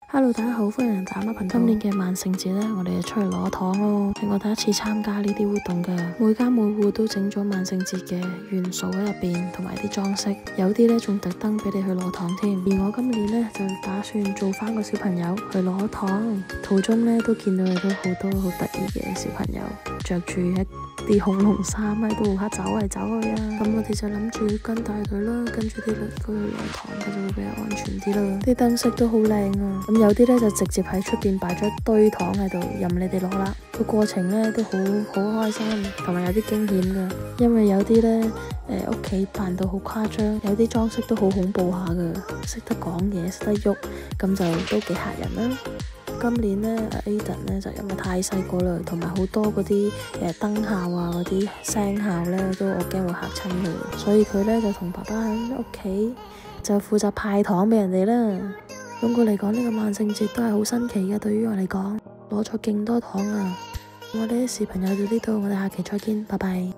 Hello，大家好，歡迎嚟打孖頻道。今年嘅萬聖節呢，我哋就出去攞糖咯，係我第一次參加呢啲活動噶。每家每戶都整咗萬聖節嘅元素喺入邊，同埋啲裝飾，有啲呢仲特登俾你去攞糖添。而我今年呢，就打算做翻個小朋友去攞糖，途中呢，都見到有好多好得意嘅小朋友，着住一啲恐龍衫喺度走嚟走去啊。咁我哋就諗住跟大佢啦，跟住啲鄰居去攞糖，咁就會比較安全啲啦。啲燈飾都好靚啊。有啲咧就直接喺出邊擺咗一堆糖喺度，任你哋攞啦。個過程咧都好開心，同埋有啲驚險噶，因為有啲咧屋企扮到好誇張，有啲裝飾都好恐怖下噶，識得講嘢，識得喐，咁就都幾嚇人啦。今年咧，Aiden 咧就因為太細個啦，同埋好多嗰啲燈效啊，嗰啲聲效咧都我驚會嚇親佢，所以佢咧就同爸爸喺屋企就負責派糖俾人哋啦。總括嚟講，呢個萬聖節都係好新奇嘅，對於我嚟講，攞咗勁多糖啊！我哋啲視頻就到呢度，我哋下期再見，拜拜。